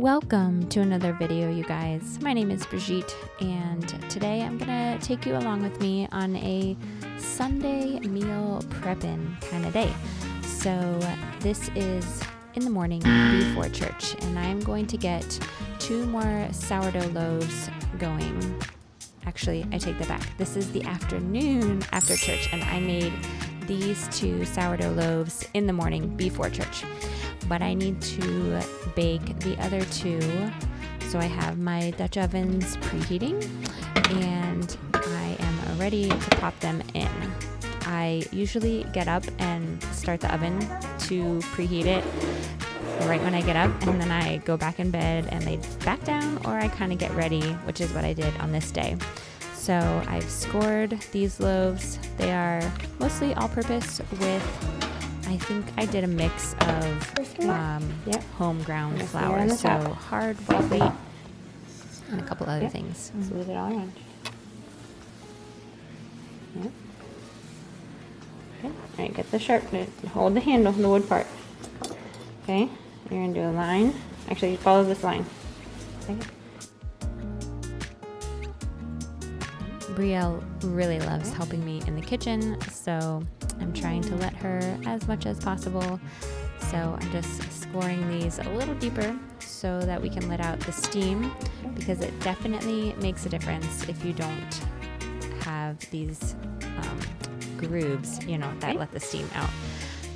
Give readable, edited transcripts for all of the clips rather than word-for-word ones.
Welcome to another video, you guys. My name is Brigitte, and today I'm gonna take you along with me on a Sunday meal prepping kind of day. So this is in the morning before church, and I'm going to get 2 more sourdough loaves going. Actually, I take that back. This is the afternoon after church, and I made these 2 sourdough loaves in the morning before church. But I need to bake the other 2. So I have my Dutch ovens preheating, and I am ready to pop them in. I usually get up and start the oven to preheat it right when I get up, and then I go back in bed and lay back down, or I kind of get ready, which is what I did on this day. So I've scored these loaves. They are mostly all-purpose with, I think I did a mix of home ground flour, so hard white wheat and a couple other things. Smooth it all around. Yep. Okay. All right, get the sharp, hold the handle, the wood part. Okay, you're gonna do a line. Actually, follow this line. Okay. Brielle really loves helping me in the kitchen, so I'm trying to let her as much as possible. So I'm just scoring these a little deeper so that we can let out the steam, because it definitely makes a difference if you don't have these grooves, that let the steam out.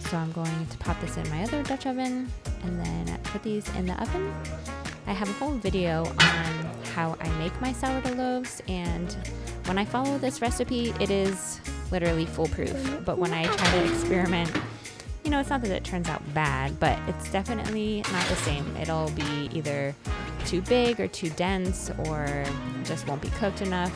So I'm going to pop this in my other Dutch oven and then put these in the oven. I have a whole video on how I make my sourdough loaves, and when I follow this recipe, it is literally foolproof. But when I try to experiment, it's not that it turns out bad, but it's definitely not the same. It'll be either too big or too dense, or just won't be cooked enough.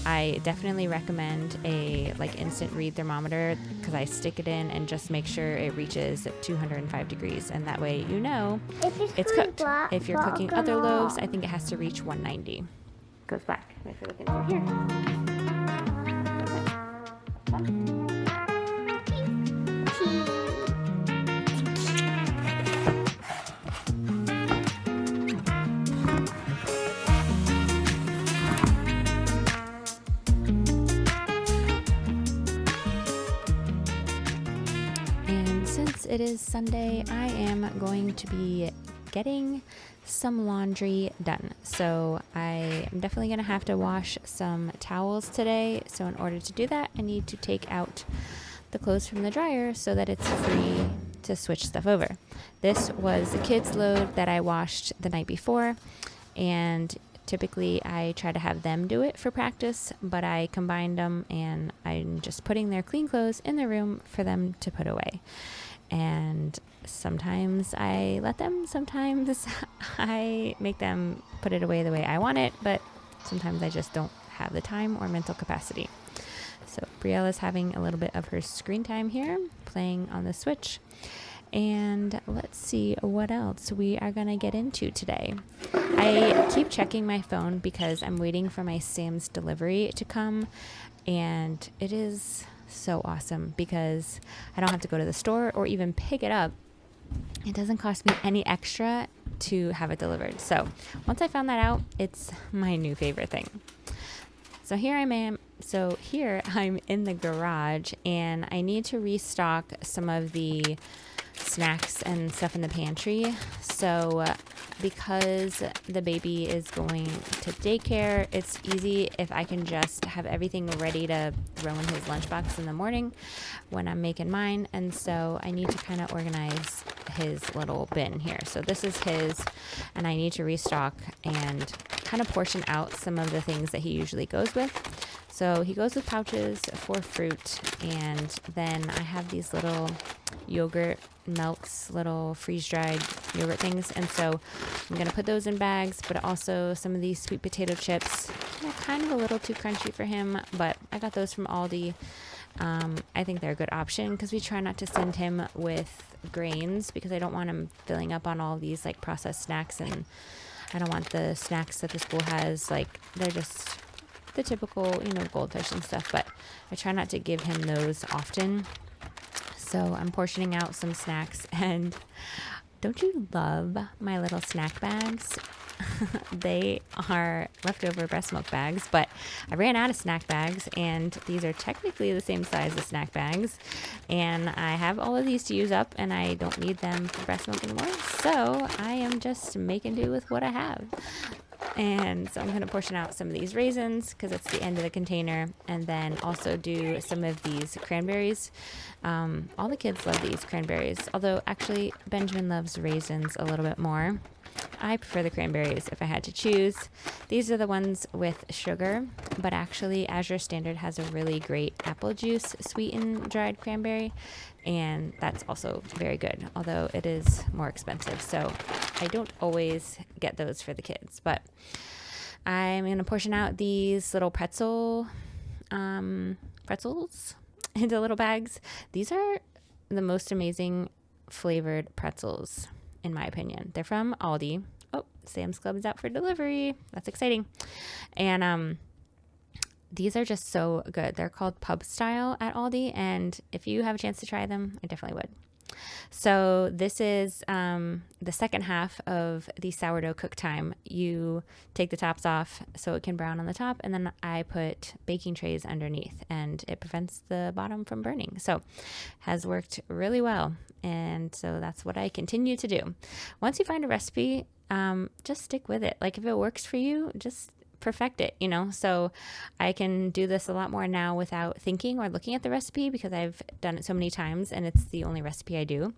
I definitely recommend a instant read thermometer, because I stick it in and just make sure it reaches 205 degrees, and that way it's cooked. If you're cooking other loaves, I think it has to reach 190. Goes back. If you're looking through here. And since it is Sunday, I am going to be getting some laundry done. So I am definitely going to have to wash some towels today. So in order to do that, I need to take out the clothes from the dryer so that it's free to switch stuff over. This was the kids' load that I washed the night before, and typically I try to have them do it for practice, but I combined them, and I'm just putting their clean clothes in the room for them to put away. And sometimes I let them, sometimes I make them put it away the way I want it, but sometimes I just don't have the time or mental capacity. So Brielle is having a little bit of her screen time here, playing on the Switch. And let's see what else we are going to get into today. I keep checking my phone because I'm waiting for my Sam's delivery to come, and it is so awesome because I don't have to go to the store or even pick it up. It doesn't cost me any extra to have it delivered. So once I found that out, it's my new favorite thing. So here I'm in the garage, and I need to restock some of the snacks and stuff in the pantry. So because the baby is going to daycare, it's easy if I can just have everything ready to throw in his lunchbox in the morning when I'm making mine. And so I need to kind of organize his little bin here. So this is his, and I need to restock and kind of portion out some of the things that he usually goes with. So he goes with pouches for fruit, and then I have these little yogurt melts, little freeze-dried yogurt things, and so I'm going to put those in bags, but also some of these sweet potato chips. They're kind of a little too crunchy for him, but I got those from Aldi. I think they're a good option because we try not to send him with grains, because I don't want him filling up on all these processed snacks, and I don't want the snacks that the school has, they're just the typical, goldfish and stuff, but I try not to give him those often. So I'm portioning out some snacks, and Don't you love my little snack bags? They are leftover breast milk bags, but I ran out of snack bags, and these are technically the same size as snack bags, and I have all of these to use up, and I don't need them for breast milk anymore, so I am just making do with what I have. And so I'm going to portion out some of these raisins because it's the end of the container, and then also do some of these cranberries. All the kids love these cranberries, although actually Benjamin loves raisins a little bit more. I prefer the cranberries if I had to choose. These are the ones with sugar, but actually Azure Standard has a really great apple juice sweetened dried cranberry, and that's also very good, although it is more expensive. So I don't always get those for the kids, but I'm going to portion out these little pretzels into little bags. These are the most amazing flavored pretzels, in my opinion. They're from Aldi. Oh, Sam's Club is out for delivery. That's exciting. And these are just so good. They're called pub style at Aldi, and if you have a chance to try them, I definitely would. So this is the second half of the sourdough cook time. You take the tops off so it can brown on the top, and then I put baking trays underneath, and it prevents the bottom from burning. So has worked really well, and so that's what I continue to do. Once you find a recipe, just stick with it. Like if it works for you, just perfect it, so I can do this a lot more now without thinking or looking at the recipe because I've done it so many times and it's the only recipe I do.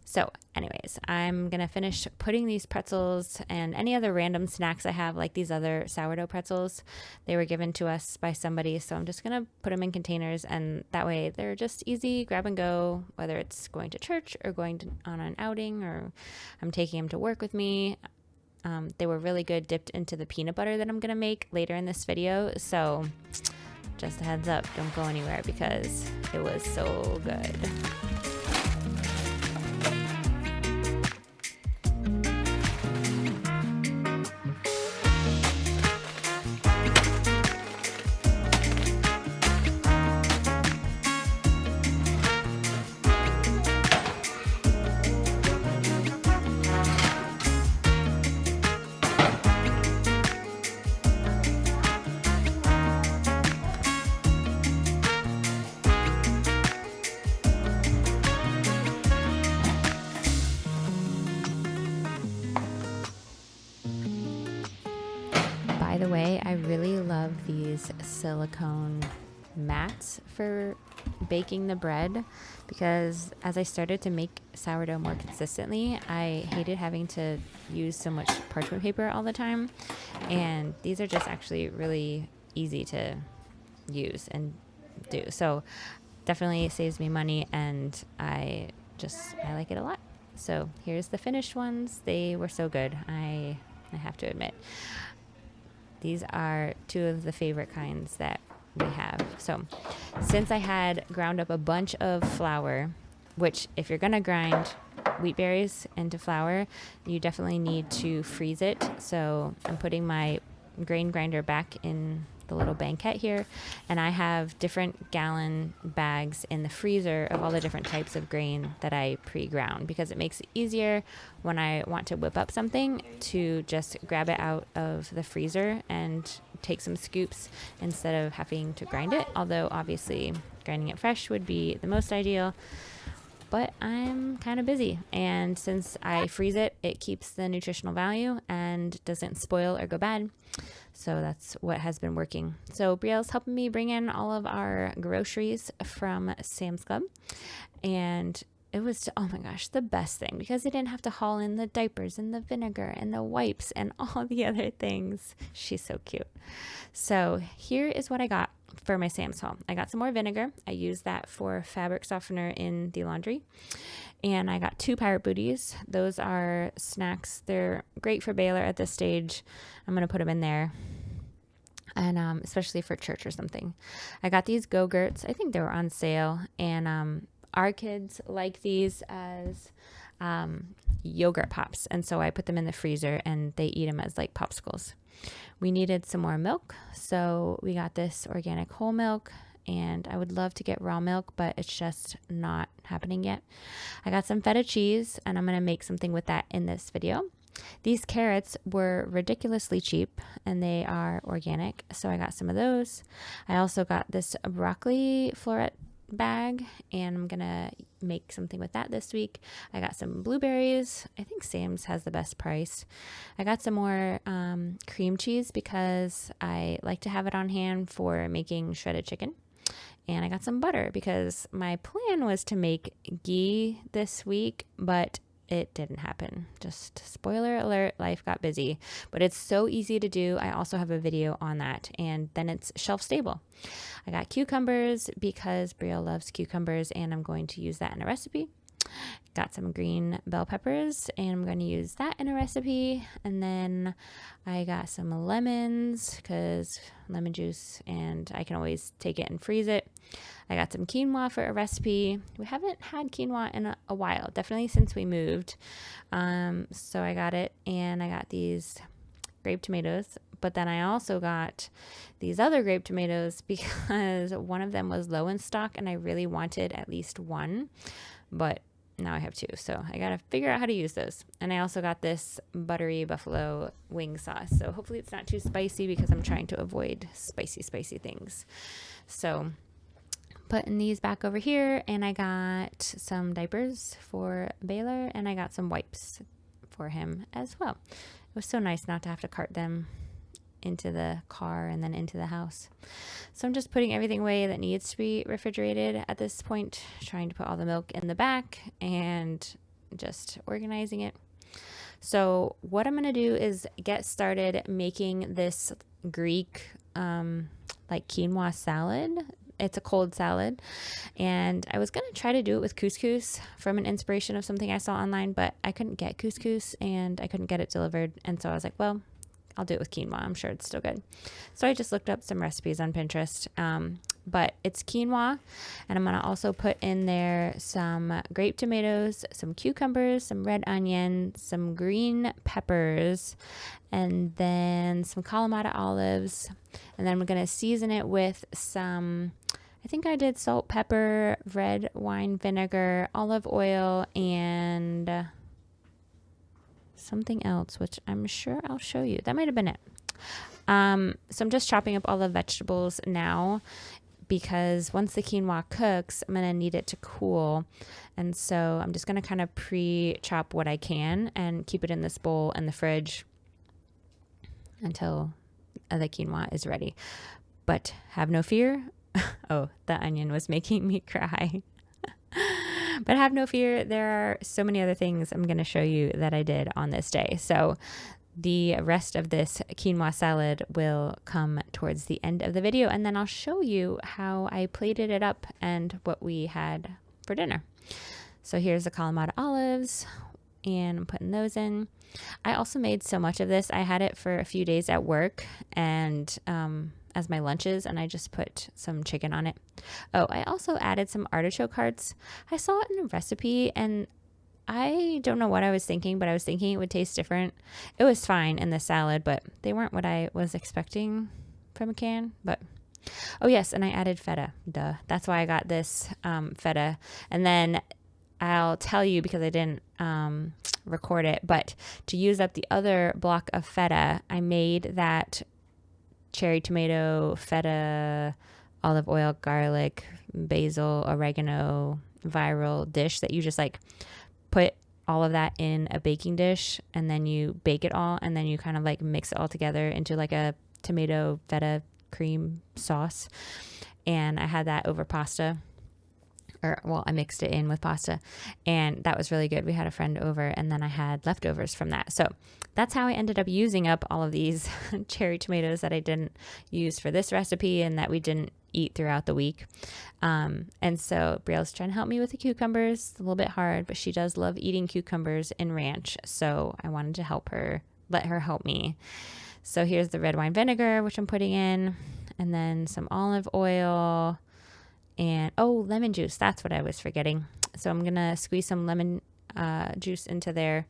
So anyways, I'm gonna finish putting these pretzels and any other random snacks I have, like these other sourdough pretzels. They were given to us by somebody, so I'm just gonna put them in containers, and that way they're just easy grab and go, whether it's going to church or on an outing, or I'm taking them to work with me. They were really good dipped into the peanut butter that I'm going to make later in this video. So just a heads up, don't go anywhere because it was so good. By the way, I really love these silicone mats for baking the bread because as I started to make sourdough more consistently, I hated having to use so much parchment paper all the time. And these are just actually really easy to use and do. So definitely saves me money, and I like it a lot. So here's the finished ones. They were so good, I have to admit. These are two of the favorite kinds that we have. So since I had ground up a bunch of flour, which if you're going to grind wheat berries into flour, you definitely need to freeze it. So I'm putting my grain grinder back in the little banquette here, and I have different gallon bags in the freezer of all the different types of grain that I pre-ground, because it makes it easier when I want to whip up something to just grab it out of the freezer and take some scoops instead of having to grind it, although obviously grinding it fresh would be the most ideal. But I'm kind of busy, and since I freeze it, it keeps the nutritional value and doesn't spoil or go bad. So that's what has been working. So Brielle's helping me bring in all of our groceries from Sam's Club, and it was, oh my gosh, the best thing, because I didn't have to haul in the diapers and the vinegar and the wipes and all the other things. She's so cute. So here is what I got for my Sam's haul. I got some more vinegar. I used that for fabric softener in the laundry. And I got 2 pirate booties. Those are snacks. They're great for Baylor at this stage. I'm going to put them in there. And especially for church or something. I got these Go-Gurts. I think they were on sale. And our kids like these as yogurt pops. And so I put them in the freezer and they eat them as like popsicles. We needed some more milk. So we got this organic whole milk. and I would love to get raw milk, but it's just not happening yet. I got some feta cheese, and I'm going to make something with that in this video. These carrots were ridiculously cheap, and they are organic, so I got some of those. I also got this broccoli floret bag, and I'm gonna make something with that this week. I got some blueberries. I think Sam's has the best price. I got some more cream cheese because I like to have it on hand for making shredded chicken. And I got some butter because my plan was to make ghee this week, but it didn't happen. Just spoiler alert, life got busy, but it's so easy to do. I also have a video on that, and then it's shelf stable. I got cucumbers because Brielle loves cucumbers, and I'm going to use that in a recipe. Got some green bell peppers, and I'm going to use that in a recipe. And then I got some lemons because lemon juice, and I can always take it and freeze it. I got some quinoa for a recipe. We haven't had quinoa in a while, definitely since we moved. So I got it, and I got these grape tomatoes. But then I also got these other grape tomatoes because one of them was low in stock, and I really wanted at least one. But now I have two, so I gotta figure out how to use those. And I also got this buttery buffalo wing sauce, so hopefully it's not too spicy because I'm trying to avoid spicy things. So putting these back over here, and I got some diapers for Baylor, and I got some wipes for him as well. It was so nice not to have to cart them into the car and then into the house. So I'm just putting everything away that needs to be refrigerated at this point, trying to put all the milk in the back and just organizing it. So what I'm going to do is get started making this Greek like quinoa salad. It's a cold salad, and I was going to try to do it with couscous from an inspiration of something I saw online, but I couldn't get couscous and I couldn't get it delivered, and so I was like, well, I'll do it with quinoa. I'm sure it's still good. So I just looked up some recipes on Pinterest, but it's quinoa, and I'm going to also put in there some grape tomatoes, some cucumbers, some red onion, some green peppers, and then some Kalamata olives. And then we're going to season it with some, I think I did salt, pepper, red wine vinegar, olive oil, and something else, which I'm sure I'll show you. That might have been it. So I'm just chopping up all the vegetables now because once the quinoa cooks, I'm going to need it to cool. And so I'm just going to kind of pre-chop what I can and keep it in this bowl in the fridge until the quinoa is ready. But have no fear. Oh, the onion was making me cry. But have no fear, there are so many other things I'm going to show you that I did on this day. So the rest of this quinoa salad will come towards the end of the video, and then I'll show you how I plated it up and what we had for dinner. So here's the Kalamata olives, and I'm putting those in. I also made so much of this. I had it for a few days at work and as my lunches, and I just put some chicken on it. Oh, I also added some artichoke hearts. I saw it in a recipe, and I don't know what I was thinking, but I was thinking it would taste different. It was fine in the salad, but they weren't what I was expecting from a can. But oh yes, and I added feta. Duh. That's why I got this feta. And then I'll tell you, because I didn't record it, but to use up the other block of feta, I made that cherry tomato, feta, olive oil, garlic, basil, oregano, viral dish that you just like put all of that in a baking dish, and then you bake it all, and then you kind of like mix it all together into like a tomato feta cream sauce. And I had that over pasta. I mixed it in with pasta, and that was really good. We had a friend over, and then I had leftovers from that. So that's how I ended up using up all of these cherry tomatoes that I didn't use for this recipe and that we didn't eat throughout the week. And so Brielle's trying to help me with the cucumbers. It's a little bit hard, but she does love eating cucumbers in ranch. So I wanted to help her, let her help me. So here's the red wine vinegar, which I'm putting in, and then some olive oil. And, lemon juice. That's what I was forgetting. So I'm going to squeeze some lemon juice into there.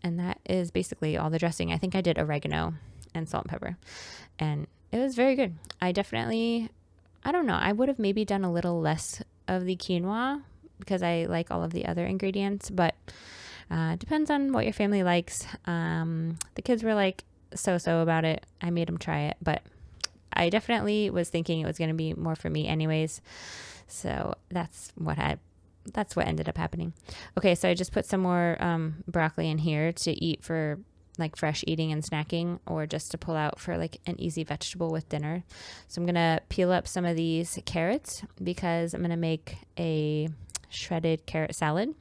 And that is basically all the dressing. I think I did oregano and salt and pepper. And it was very good. I don't know, I would have maybe done a little less of the quinoa because I like all of the other ingredients, but depends on what your family likes. The kids were like so about it. I made them try it, but I definitely was thinking it was going to be more for me anyways. So that's what ended up happening. Okay, so I just put some more broccoli in here to eat for like fresh eating and snacking, or just to pull out for like an easy vegetable with dinner. So I'm going to peel up some of these carrots because I'm going to make a shredded carrot salad.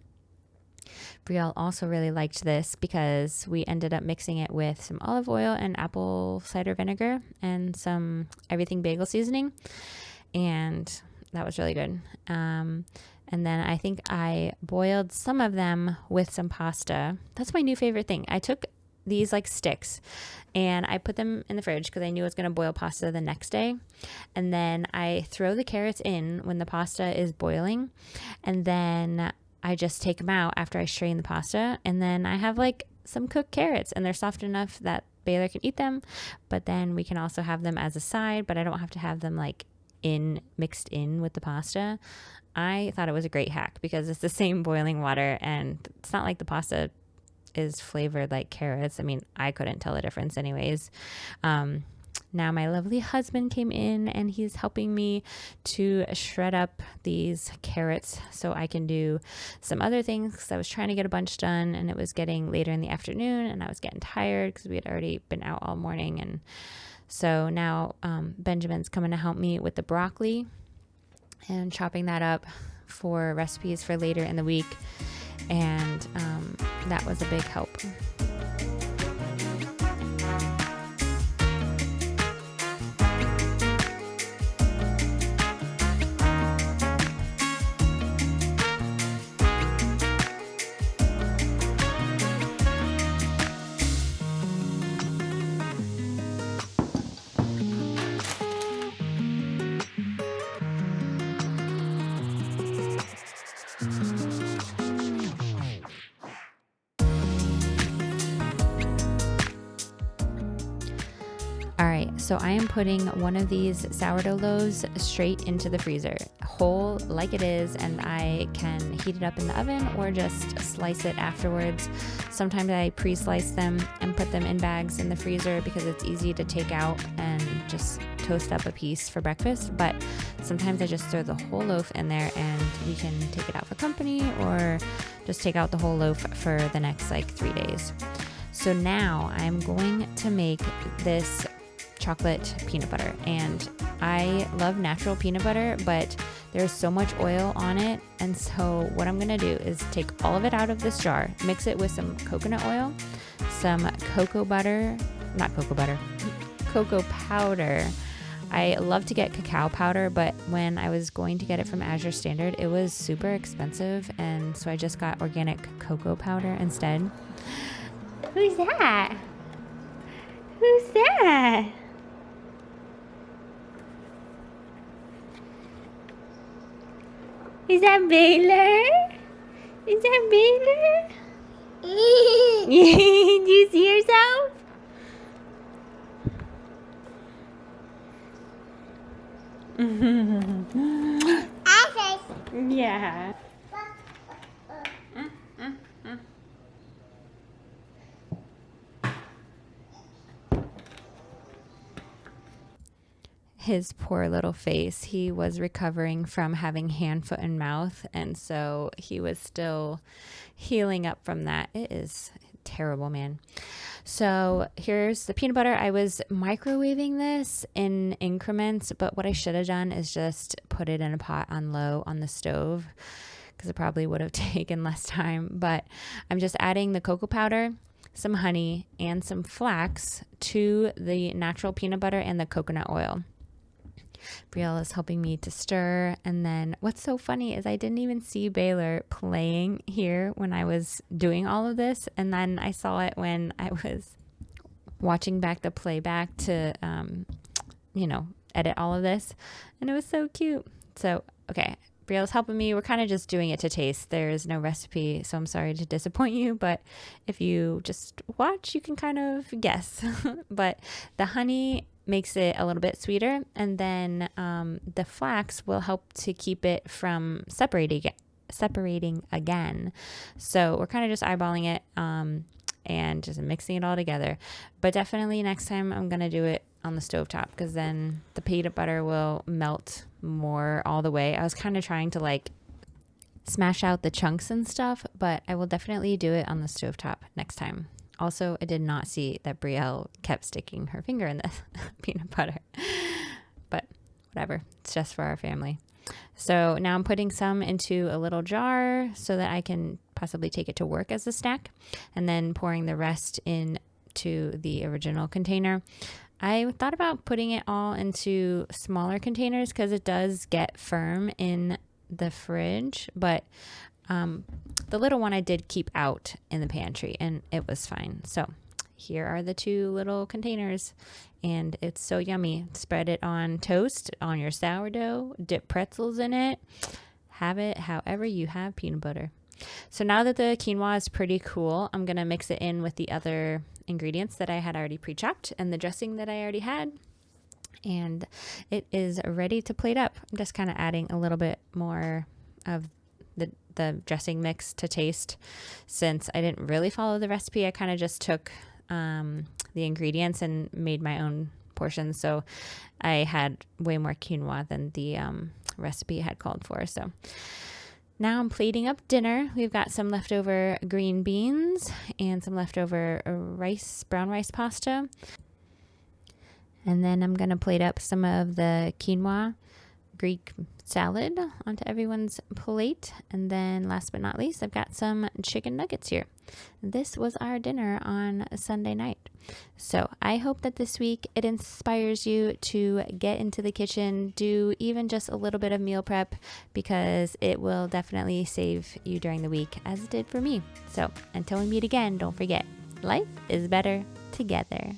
Brielle also really liked this because we ended up mixing it with some olive oil and apple cider vinegar and some everything bagel seasoning, and that was really good. And then I think I boiled some of them with some pasta. That's my new favorite thing. I took these like sticks and I put them in the fridge because I knew I was going to boil pasta the next day. And then I throw the carrots in when the pasta is boiling. And then I just take them out after I strain the pasta. And then I have like some cooked carrots and they're soft enough that Baylor can eat them. But then we can also have them as a side, but I don't have to have them like mixed in with the pasta. I thought it was a great hack because it's the same boiling water and it's not like the pasta is flavored like carrots. I mean, I couldn't tell the difference anyways. Now my lovely husband came in and he's helping me to shred up these carrots so I can do some other things, because I was trying to get a bunch done and it was getting later in the afternoon and I was getting tired because we had already been out all morning. And so now Benjamin's coming to help me with the broccoli and chopping that up for recipes for later in the week. And that was a big help. All right, so I am putting one of these sourdough loaves straight into the freezer, whole like it is, and I can heat it up in the oven or just slice it afterwards. Sometimes I pre-slice them and put them in bags in the freezer because it's easy to take out and just toast up a piece for breakfast, but sometimes I just throw the whole loaf in there and we can take it out for company or just take out the whole loaf for the next like 3 days. So now I'm going to make this chocolate peanut butter, and I love natural peanut butter, but there's so much oil on it, and so what I'm gonna do is take all of it out of this jar, mix it with some coconut oil, some cocoa powder. I love to get cacao powder, but when I was going to get it from Azure Standard, it was super expensive, and so I just got organic cocoa powder instead. Who's that? Who's that? Is that Baylor? Is that Baylor? Do you see yourself? Yeah. His poor little face. He was recovering from having hand, foot, and mouth, and so he was still healing up from that. It is terrible, man. So here's the peanut butter. I was microwaving this in increments, but what I should have done is just put it in a pot on low on the stove, because it probably would have taken less time. But I'm just adding the cocoa powder, some honey, and some flax to the natural peanut butter and the coconut oil. Brielle is helping me to stir. And then what's so funny is I didn't even see Baylor playing here when I was doing all of this. And then I saw it when I was watching back the playback to, edit all of this. And it was so cute. So, okay. Brielle's helping me. We're kind of just doing it to taste. There's no recipe, so I'm sorry to disappoint you. But if you just watch, you can kind of guess. But the honey makes it a little bit sweeter. And then the flax will help to keep it from separating again. So we're kind of just eyeballing it and just mixing it all together. But definitely next time I'm going to do it on the stovetop, because then the peanut butter will melt more all the way. I was kind of trying to like smash out the chunks and stuff, but I will definitely do it on the stovetop next time. Also, I did not see that Brielle kept sticking her finger in the peanut butter, but whatever, it's just for our family. So now I'm putting some into a little jar so that I can possibly take it to work as a snack, and then pouring the rest into the original container. I thought about putting it all into smaller containers because it does get firm in the fridge, but the little one I did keep out in the pantry and it was fine. So here are the 2 little containers, and it's so yummy. Spread it on toast, on your sourdough, dip pretzels in it. Have it however you have peanut butter. So now that the quinoa is pretty cool, I'm going to mix it in with the other ingredients that I had already pre-chopped and the dressing that I already had. And it is ready to plate up. I'm just kind of adding a little bit more of the dressing mix to taste. Since I didn't really follow the recipe, I kind of just took the ingredients and made my own portions. So I had way more quinoa than the recipe had called for. So now I'm plating up dinner. We've got some leftover green beans and some leftover brown rice pasta. And then I'm going to plate up some of the quinoa Greek salad onto everyone's plate. And then last but not least, I've got some chicken nuggets here. This was our dinner on Sunday night. So I hope that this week it inspires you to get into the kitchen, do even just a little bit of meal prep, because it will definitely save you during the week, as it did for me. So until we meet again, don't forget, life is better together.